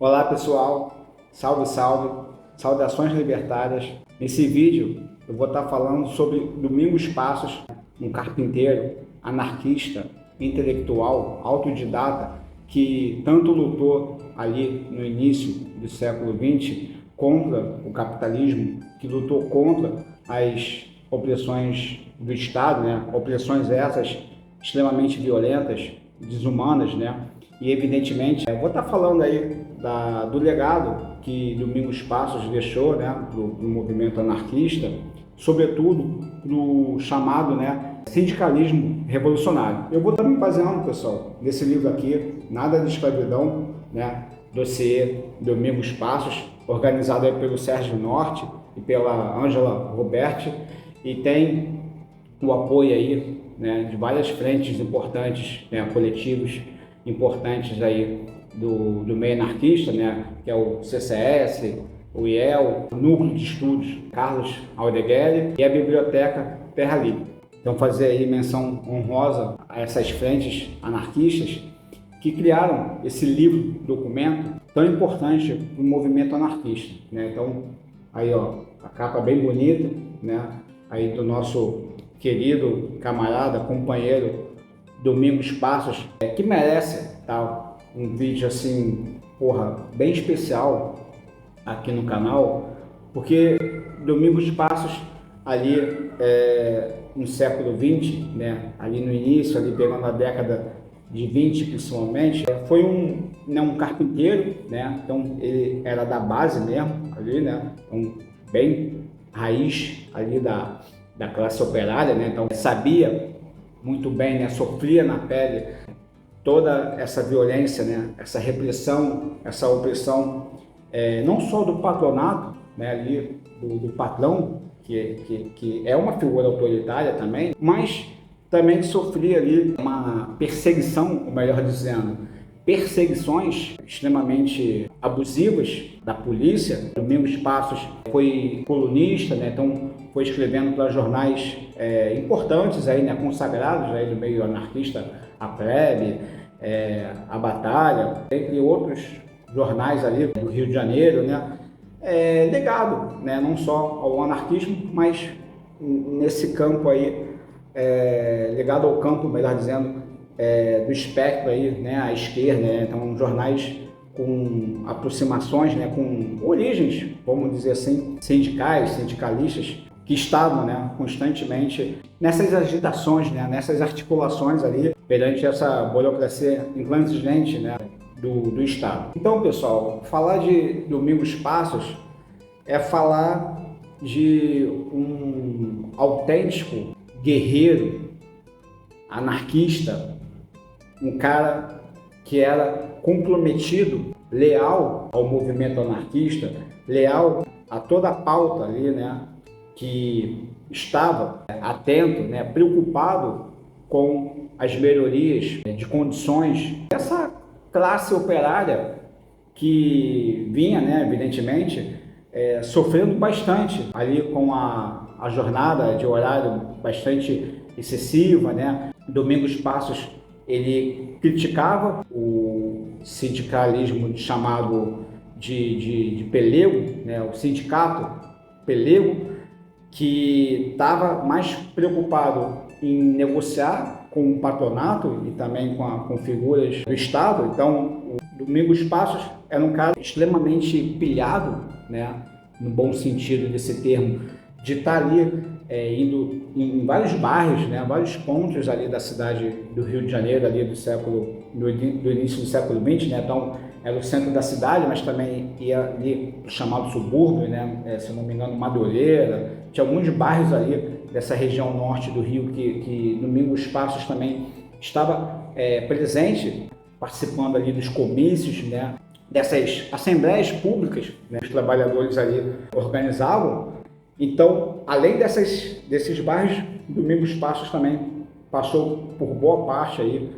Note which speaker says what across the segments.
Speaker 1: Olá pessoal, salve, salve, saudações libertárias. Nesse vídeo eu vou estar falando sobre Domingos Passos, um carpinteiro, anarquista, intelectual, autodidata, que tanto lutou ali no início do século XX contra o capitalismo, que lutou contra as opressões do Estado, opressões essas extremamente violentas, desumanas, E evidentemente, eu vou estar falando aí do legado que Domingos Passos deixou, pro movimento anarquista, sobretudo no chamado, sindicalismo revolucionário. Eu vou estar me baseando, pessoal, nesse livro aqui, Nada de Escravidão, dossiê Domingos Passos, organizado aí pelo Sérgio Norte e pela Ângela Roberti, e tem o apoio aí, de várias frentes importantes, coletivos importantes aí do meio anarquista, que é o CCS, o IEL, o Núcleo de Estudos Carlos Aldeghelli e a Biblioteca Terra Livre. Então fazer aí menção honrosa a essas frentes anarquistas que criaram esse livro, documento tão importante para o movimento anarquista, Então aí a capa bem bonita, aí do nosso querido camarada, companheiro Domingos Passos, que merece um vídeo assim, bem especial aqui no canal, porque Domingos Passos ali no século XX, ali no início, ali pegando a década de 20 principalmente, foi um carpinteiro, então ele era da base mesmo, ali, então, bem raiz ali da classe operária, então sabia muito bem, sofria na pele toda essa violência, essa repressão, essa opressão, não só do patronato, ali do patrão, que é uma figura autoritária também, mas também sofria ali uma perseguição, ou melhor dizendo, perseguições extremamente abusivas da polícia. Domingos Passos foi colunista, então foi escrevendo para jornais importantes aí, consagrados aí do meio anarquista, a Plebe, a Batalha, entre outros jornais ali do Rio de Janeiro, ligado, não só ao anarquismo, mas nesse campo aí, ligado ao campo, melhor dizendo, do espectro aí, à esquerda, então jornais com aproximações, com origens, vamos dizer assim, sindicais, sindicalistas, que estavam constantemente nessas agitações, nessas articulações ali, perante essa burocracia intransigente do Estado. Então, pessoal, falar de Domingos Passos é falar de um autêntico guerreiro anarquista, um cara que era comprometido, leal ao movimento anarquista, leal a toda a pauta ali, que estava atento, preocupado com as melhorias de condições dessa classe operária que vinha, evidentemente, sofrendo bastante ali com a jornada de horário bastante excessiva, Domingos Passos, ele criticava o sindicalismo chamado de pelego, o sindicato pelego, que estava mais preocupado em negociar com o patronato e também com figuras do Estado. Então, o Domingos Passos era um cara extremamente pilhado, no bom sentido desse termo, de estar ali indo em vários bairros, vários pontos ali da cidade do Rio de Janeiro, ali do início do século XX, então era o centro da cidade, mas também ia ali o chamado subúrbio, se não me engano, Madureira, tinha alguns bairros ali dessa região norte do Rio que Domingos Passos também estava presente, participando ali dos comícios, dessas assembleias públicas, os trabalhadores ali organizavam. Então, além desses bairros, Domingos Passos também passou por boa parte aí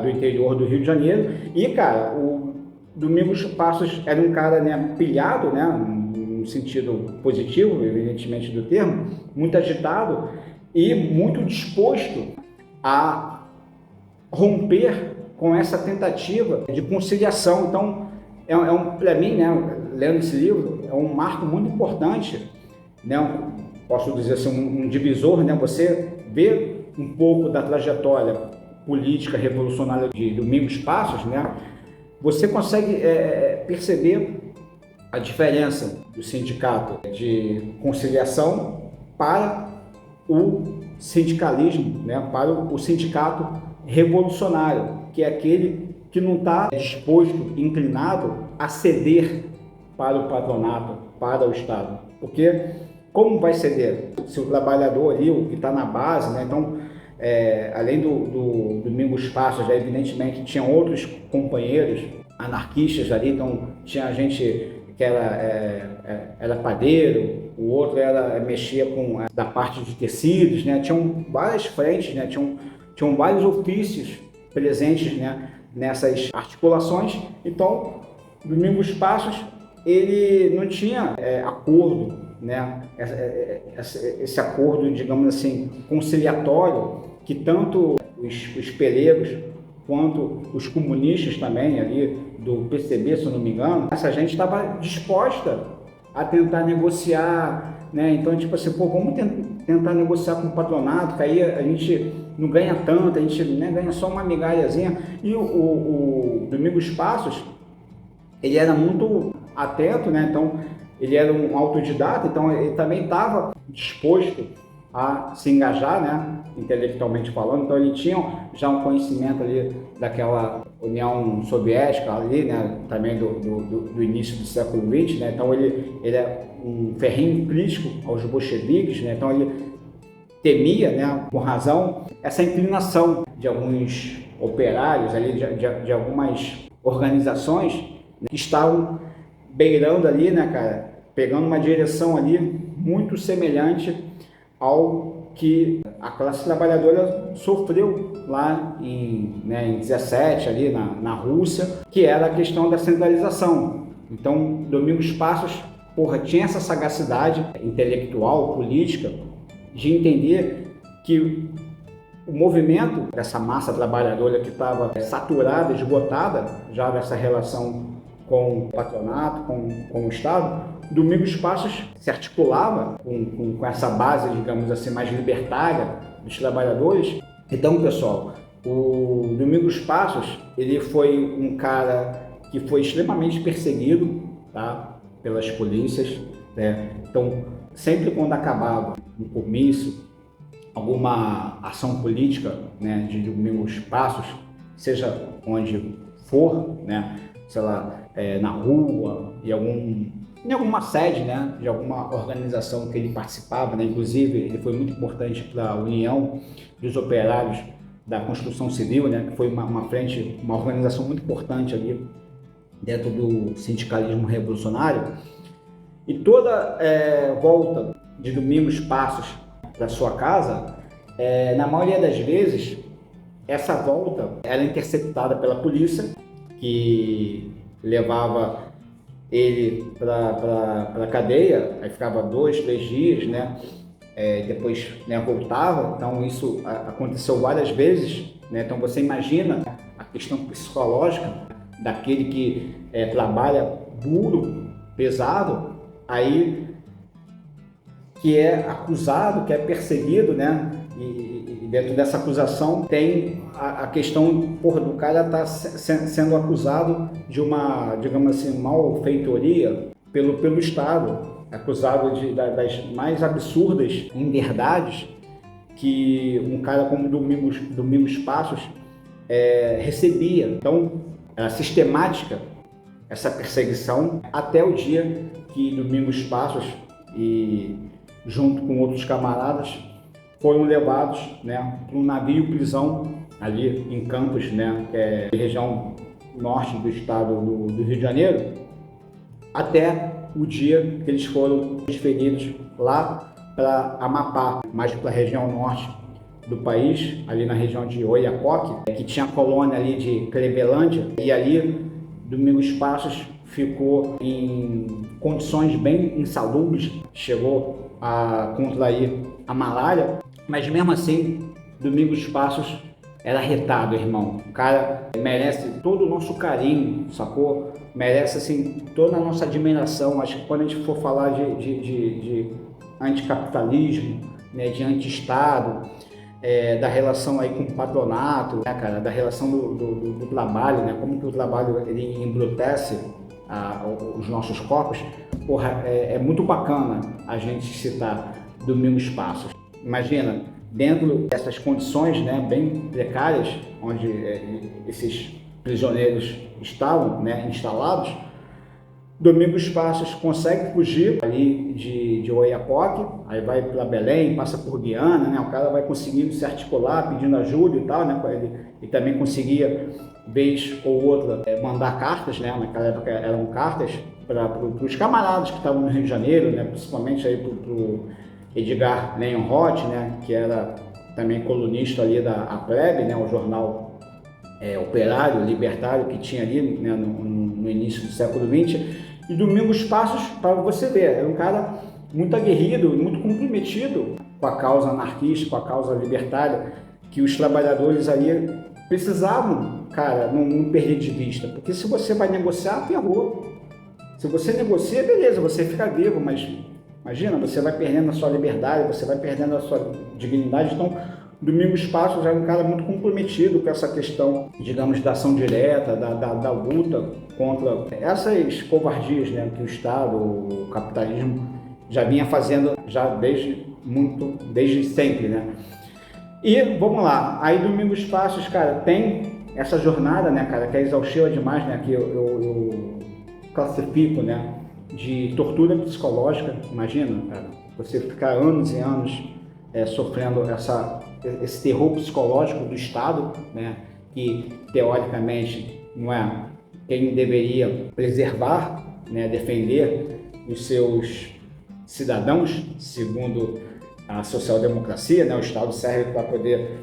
Speaker 1: do interior do Rio de Janeiro. E, cara, o Domingos Passos era um cara pilhado, no sentido positivo, evidentemente, do termo, muito agitado e muito disposto a romper com essa tentativa de conciliação. Então, Para mim, né, lendo esse livro, é um marco muito importante, né, posso dizer assim, um divisor, né, você vê um pouco da trajetória política revolucionária de Domingos Passos, né, você consegue perceber a diferença do sindicato de conciliação para o sindicalismo, né, para o sindicato revolucionário, que é aquele que não está disposto, inclinado a ceder para o patronato, para o Estado. Porque como vai ceder? Se o trabalhador ali, o que está na base, né, então, além do Domingos Passos, evidentemente tinham outros companheiros anarquistas ali, então tinha gente que era padeiro, o outro mexia com da parte de tecidos, né? Tinham várias frentes, né? Tinham vários ofícios presentes, né, nessas articulações. Então, Domingos Passos, ele não tinha acordo, né? Esse acordo, digamos assim, conciliatório, que tanto os pelegos quanto os comunistas também ali do PCB, se eu não me engano, essa gente estava disposta a tentar negociar, né? Então, tipo assim, vamos tentar negociar com o patronato, que aí a gente não ganha tanto, a gente, né, ganha só uma migalhazinha. E o Domingos Passos, ele era muito atento, né? Então, ele era um autodidata, então ele também estava disposto a se engajar, né, intelectualmente falando. Então ele tinha já um conhecimento ali daquela União Soviética ali, né, também do início do século XX, né. Então ele é um ferrenho crítico aos bolcheviques, né. Então ele temia, né, com razão, essa inclinação de alguns operários ali, de algumas organizações, né, que estavam beirando ali, né, cara, pegando uma direção ali muito semelhante ao que a classe trabalhadora sofreu lá em 17, ali na Rússia, que era a questão da centralização. Então, Domingos Passos, tinha essa sagacidade intelectual, política, de entender que o movimento dessa massa trabalhadora que estava saturada, esgotada, já dessa relação com o patronato, com o Estado, Domingos Passos se articulava com essa base, digamos assim, mais libertária dos trabalhadores. Então, pessoal, o Domingos Passos, ele foi um cara que foi extremamente perseguido, tá, pelas polícias, né? Então, sempre quando acabava um comício, alguma ação política, né, de Domingos Passos, seja onde for, né, sei lá, na rua, em alguma sede, né, de alguma organização que ele participava, né, inclusive ele foi muito importante para a União dos Operários da Construção Civil, né, que foi uma organização muito importante ali dentro do sindicalismo revolucionário. E toda volta de Domingos Passos para sua casa, na maioria das vezes, essa volta era interceptada pela polícia, que levava ele para a cadeia, aí ficava 2, 3 dias, né? Depois, né, voltava. Então isso aconteceu várias vezes, né? Então você imagina a questão psicológica daquele que trabalha duro, pesado, aí que é acusado, que é perseguido, né? E dentro dessa acusação tem a questão do cara estar sendo acusado de uma, digamos assim, malfeitoria pelo Estado, acusado das mais absurdas inverdades que um cara como Domingos Passos recebia. Então, era sistemática essa perseguição até o dia que Domingos Passos, e junto com outros camaradas, foram levados, né, para um navio-prisão ali em Campos, né, que é a região norte do estado do Rio de Janeiro, até o dia que eles foram transferidos lá para Amapá, mais para a região norte do país, ali na região de Oiapoque, que tinha a colônia ali de Clevelândia, e ali Domingos Passos ficou em condições bem insalubres, chegou a contrair a malária, mas mesmo assim Domingos Passos era arretado, irmão. O cara merece todo o nosso carinho, sacou? Merece, assim, toda a nossa admiração. Acho que quando a gente for falar de anticapitalismo, né, de anti-Estado, da relação aí com o patronato, né, cara, da relação do trabalho, né, como que o trabalho ele embrutece os nossos corpos, porra, é muito bacana a gente citar Domingos Passos. Imagina, dentro dessas condições, né, bem precárias, onde esses prisioneiros estavam, né, instalados, Domingos Passos consegue fugir ali de Oiapoque, aí vai para Belém, passa por Guiana, né? O cara vai conseguindo se articular, pedindo ajuda e tal, né? Ele também conseguia, vez ou outra, mandar cartas, né? Naquela época eram cartas para os camaradas que estavam no Rio de Janeiro, né? Principalmente aí para o Edgar Leonroth, né? Que era também colunista ali da Plebe, né? O jornal operário, libertário que tinha ali, né? No início do século XX. E Domingos Passos, para você ver, era um cara muito aguerrido, muito comprometido com a causa anarquista, com a causa libertária, que os trabalhadores ali precisavam, cara, não perder de vista. Porque se você vai negociar, ferrou. Se você negocia, beleza, você fica vivo, mas imagina, você vai perdendo a sua liberdade, você vai perdendo a sua dignidade. Então, Domingos Passos era um cara muito comprometido com essa questão, digamos, da ação direta, da luta contra essas covardias, né, que o Estado, o capitalismo já vinha fazendo já desde sempre, né? E vamos lá, aí Domingos Passos, cara, tem essa jornada, né, cara, que é exaustiva demais, né, que eu classifico, né, de tortura psicológica. Imagina, cara, você ficar anos e anos sofrendo esse terror psicológico do Estado, né, que teoricamente não é quem deveria preservar, né, defender os seus cidadãos, segundo a social-democracia, né, o Estado serve para poder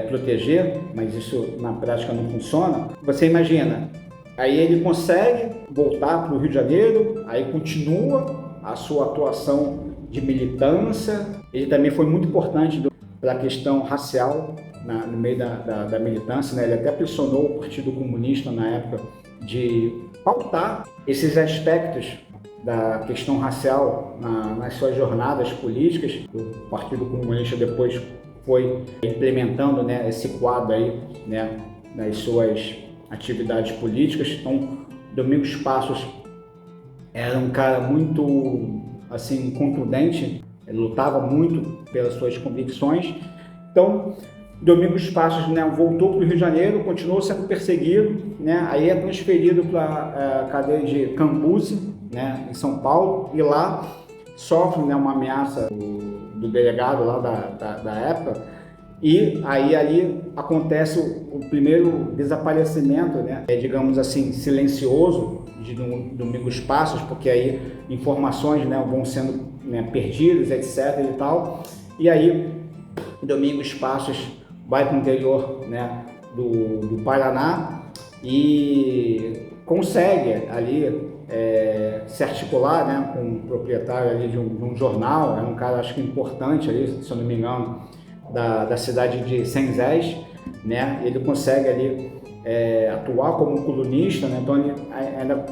Speaker 1: proteger, mas isso na prática não funciona. Você imagina, aí ele consegue voltar para o Rio de Janeiro, aí continua a sua atuação de militância. Ele também foi muito importante para a questão racial no meio da militância, né? Ele até pressionou o Partido Comunista na época de pautar esses aspectos da questão racial nas suas jornadas políticas. O Partido Comunista depois foi implementando, né, esse quadro aí, né, nas suas atividades políticas. Então, Domingos Passos era um cara muito, assim, contundente, ele lutava muito pelas suas convicções. Então, Domingos Passos, né, voltou para o Rio de Janeiro, continuou sendo perseguido, né, aí é transferido para a cadeia de Cambuci, né, em São Paulo, e lá sofre, né, uma ameaça do delegado lá da época, e aí ali acontece o primeiro desaparecimento, né, digamos assim, silencioso de Domingos Passos, porque aí informações, né, vão sendo, né, perdidas, etc. e tal, e aí Domingos Passos vai para o interior, né, do Paraná e consegue ali se articular, né, com um proprietário ali de um jornal, era um cara, acho que importante ali, se eu não me engano, da cidade de Senzés, né? Ele consegue ali atuar como colunista, né? Então ele ainda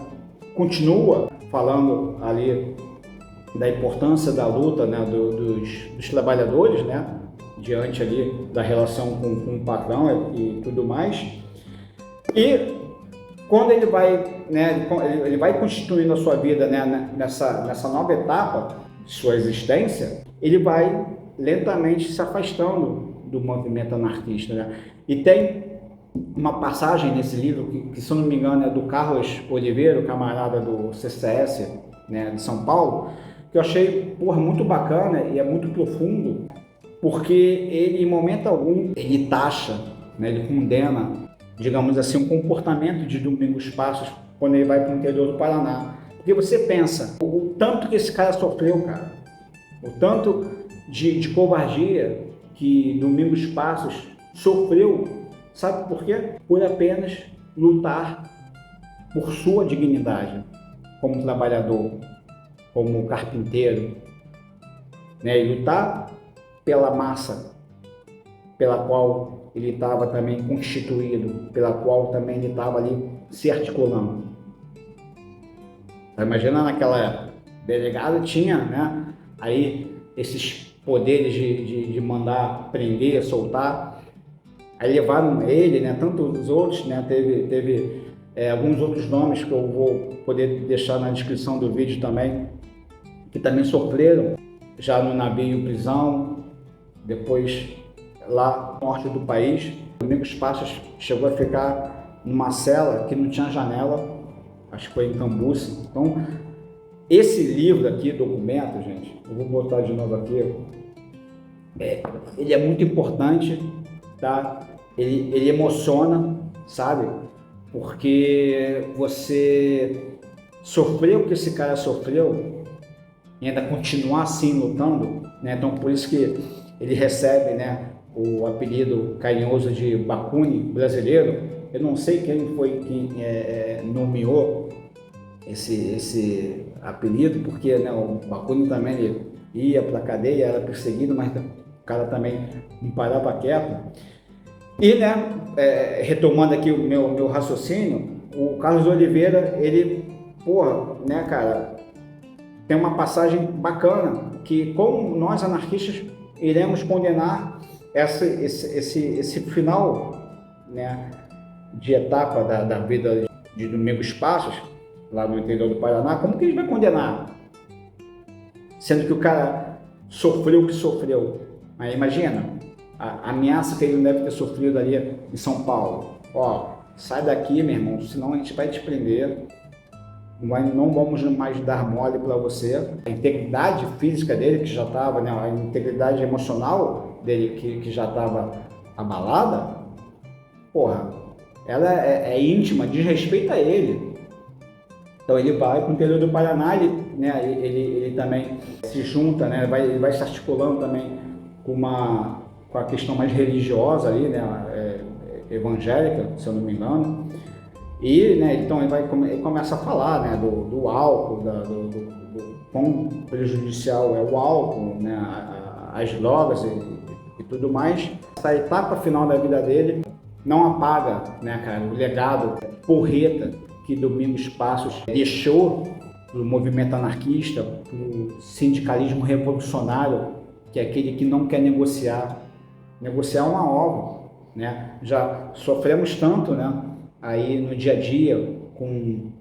Speaker 1: continua falando ali da importância da luta, né, dos trabalhadores, né, diante ali da relação com o patrão e tudo mais. E quando ele vai, né, ele vai constituindo a sua vida, né, nessa nova etapa de sua existência, ele vai lentamente se afastando do movimento anarquista, né? E tem uma passagem nesse livro que se eu não me engano é do Carlos Oliveira, camarada do CCS, né, de São Paulo, que eu achei, porra, muito bacana e é muito profundo, porque ele, em momento algum, ele taxa, né, ele condena, digamos assim, um comportamento de Domingos Passos quando ele vai para o interior do Paraná. Porque você pensa, o tanto que esse cara sofreu, cara, o tanto de covardia que Domingos Passos sofreu, sabe por quê? Por apenas lutar por sua dignidade como trabalhador, como carpinteiro, né? E lutar pela massa, pela qual ele estava também constituído, pela qual também ele estava ali se articulando. Então, imagina naquela época, o delegado tinha, né, aí esses poderes de mandar prender, soltar. Aí levaram ele, né, tanto os outros, né, teve alguns outros nomes que eu vou poder deixar na descrição do vídeo também, que também sofreram já no navio prisão, depois lá no norte do país. Domingos Passos chegou a ficar numa cela que não tinha janela, acho que foi em Cambuci. Então, esse livro aqui, documento, gente, eu vou botar de novo aqui, ele é muito importante, tá? Ele emociona, sabe? Porque você sofreu o que esse cara sofreu e ainda continuar assim lutando, né? Então por isso que ele recebe, né, o apelido carinhoso de Bakuni brasileiro. Eu não sei quem foi que nomeou esse apelido, porque, né, o Bakuni também ele ia para a cadeia, era perseguido, mas o cara também não parava quieto. E, né, retomando aqui o meu raciocínio, o Carlos Oliveira, ele, porra, né, cara, tem uma passagem bacana, que como nós anarquistas iremos condenar esse final, né, de etapa da vida de Domingos Passos, lá no interior do Paraná. Como que a gente vai condenar? Sendo que o cara sofreu o que sofreu. Aí imagina a ameaça que ele não deve ter sofrido ali em São Paulo. Ó, sai daqui, meu irmão, senão a gente vai te prender. Não vamos mais dar mole para você. A integridade física dele, que já estava, né, a integridade emocional dele, que já estava abalada, porra, ela é íntima, diz respeito a ele. Então ele vai para o interior do Paraná, ele também se junta, né, ele vai se articulando também com a questão mais religiosa ali, né, evangélica, se eu não me engano. E, né, então ele começa a falar, né, do álcool, do quão prejudicial é o álcool, né, as drogas e tudo mais. Essa etapa final da vida dele não apaga, né, cara, o legado porreta que Domingos Passos deixou para o movimento anarquista, para o sindicalismo revolucionário, que é aquele que não quer negociar. Negociar é uma obra, né? Já sofremos tanto, né, aí no dia a dia, com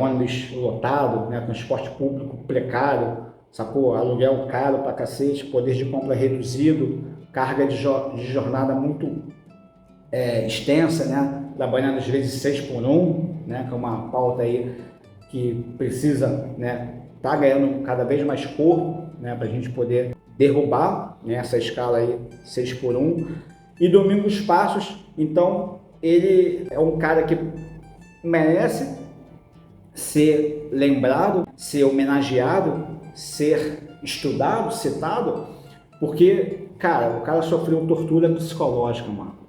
Speaker 1: ônibus lotado, né, transporte público precário, sacou? Aluguel caro pra cacete, poder de compra reduzido, carga de jornada muito extensa, né, trabalhando às vezes 6x1, né, que é uma pauta aí que precisa, né, tá ganhando cada vez mais corpo, né, para a gente poder derrubar, né, essa escala aí 6x1. E Domingos Passos, então, ele é um cara que merece ser lembrado, ser homenageado, ser estudado, citado, porque, cara, o cara sofreu tortura psicológica, mano.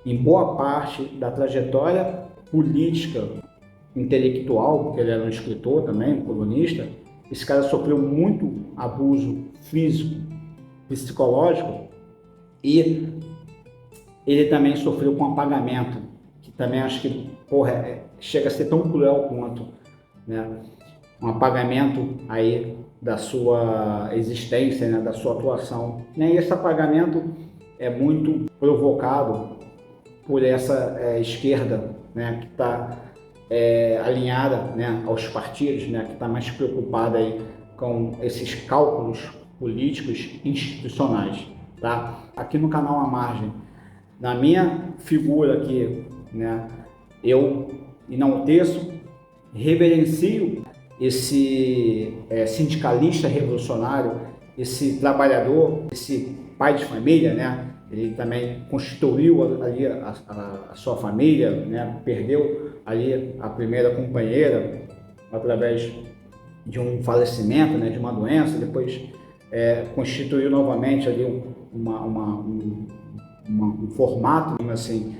Speaker 1: Em boa parte da trajetória política, intelectual, porque ele era um escritor também, um colunista, esse cara sofreu muito abuso físico, psicológico, e ele também sofreu com apagamento, que também acho que, porra, chega a ser tão cruel quanto, né? Um apagamento aí da sua existência, né? Da sua atuação. E esse apagamento é muito provocado por essa esquerda, né? Que está alinhada, né, aos partidos, né? Que está mais preocupada aí com esses cálculos políticos institucionais, tá? Aqui no canal A Margem, na minha figura aqui, né, eu enalteço, reverencio esse sindicalista revolucionário, esse trabalhador, esse pai de família, né? Ele também constituiu ali a sua família, né? Perdeu ali a primeira companheira através de um falecimento, né? De uma doença, depois constituiu novamente ali um formato, assim,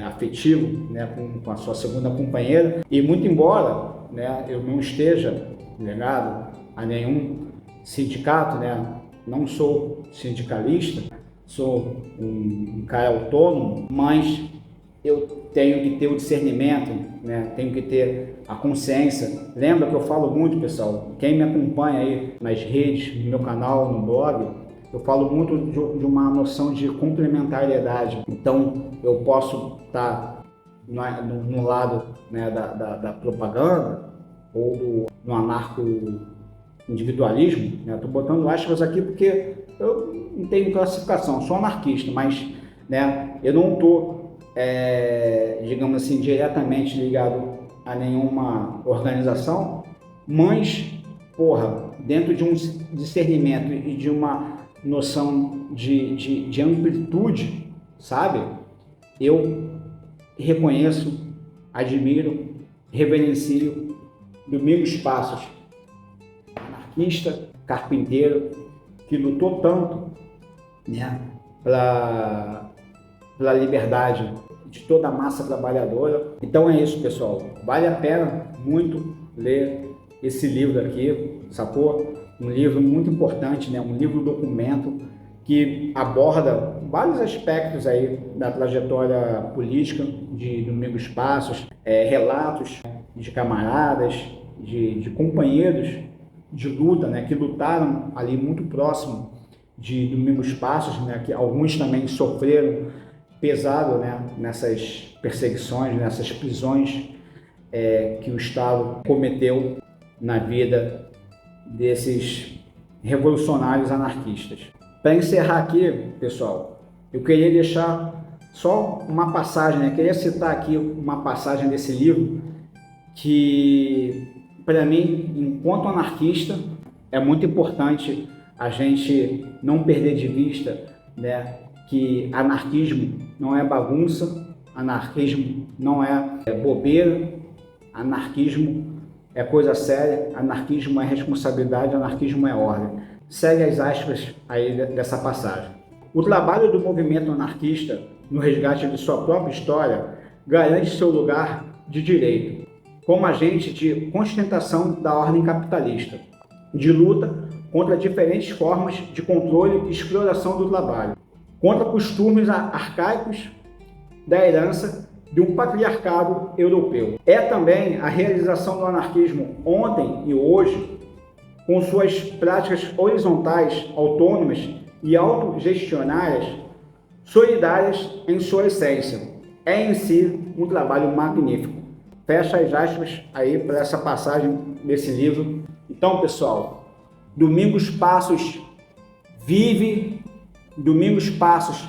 Speaker 1: afetivo, né, com a sua segunda companheira. E muito embora, né, eu não esteja ligado a nenhum sindicato, né, não sou sindicalista, sou um cara autônomo, mas eu tenho que ter o discernimento, né? Tenho que ter a consciência. Lembra que eu falo muito, pessoal, quem me acompanha aí nas redes, no meu canal, no blog, eu falo muito de uma noção de complementariedade. Então, eu posso estar no lado, né, da propaganda ou no anarco-individualismo, né? Estou botando aspas aqui porque eu não tenho classificação, sou anarquista, mas, né, eu não estou, digamos assim, diretamente ligado a nenhuma organização, mas, porra, dentro de um discernimento e de uma noção de amplitude, sabe? Eu reconheço, admiro, reverencio Domingos Passos, anarquista, carpinteiro, que lutou tanto, né, pela liberdade de toda a massa trabalhadora. Então é isso, pessoal. Vale a pena muito ler esse livro aqui, sacou? Um livro muito importante, né? Um livro documento que aborda vários aspectos aí da trajetória política de Domingos Passos, relatos de camaradas, de companheiros de luta, né? Que lutaram ali muito próximo de Domingos Passos, né? Que alguns também sofreram pesado, né? Nessas perseguições, nessas prisões que o Estado cometeu na vida desses revolucionários anarquistas. Para encerrar aqui, pessoal, eu queria deixar só uma passagem, né? Queria citar aqui uma passagem desse livro que, para mim, enquanto anarquista, é muito importante a gente não perder de vista, né, que anarquismo não é bagunça, anarquismo não é bobeira, anarquismo é coisa séria, anarquismo é responsabilidade, anarquismo é ordem. Segue as aspas aí dessa passagem. O trabalho do movimento anarquista no resgate de sua própria história garante seu lugar de direito, como agente de constatação da ordem capitalista, de luta contra diferentes formas de controle e exploração do trabalho, contra costumes arcaicos da herança de um patriarcado europeu. É também a realização do anarquismo ontem e hoje, com suas práticas horizontais, autônomas e autogestionárias, solidárias em sua essência. É em si um trabalho magnífico. Fecha as aspas aí para essa passagem desse livro. Então, pessoal, Domingos Passos vive, Domingos Passos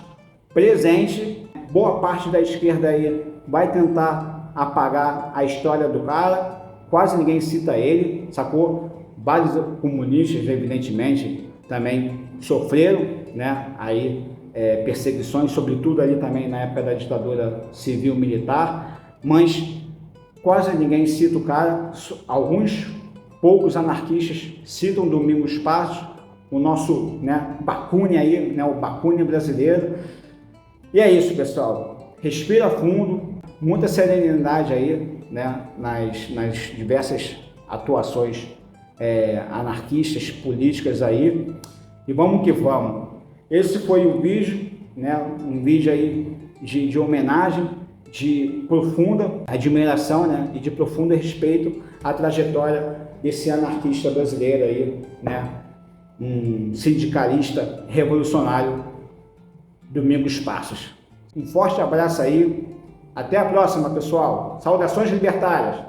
Speaker 1: presente. Boa parte da esquerda aí vai tentar apagar a história do cara, quase ninguém cita ele, sacou? Vários comunistas, evidentemente, também sofreram, né, aí, perseguições, sobretudo ali também na época da ditadura civil-militar, mas quase ninguém cita o cara. Alguns poucos anarquistas citam Domingos Passos, o nosso, né, Bakunin aí, né, o Bakunin brasileiro. E é isso, pessoal. Respira fundo, muita serenidade aí, né, nas diversas atuações anarquistas, políticas aí, e vamos que vamos. Esse foi o vídeo, né, um vídeo aí de homenagem, de profunda admiração, né, e de profundo respeito à trajetória desse anarquista brasileiro aí, né, um sindicalista revolucionário, Domingos Passos. Um forte abraço aí, até a próxima, pessoal. Saudações libertárias!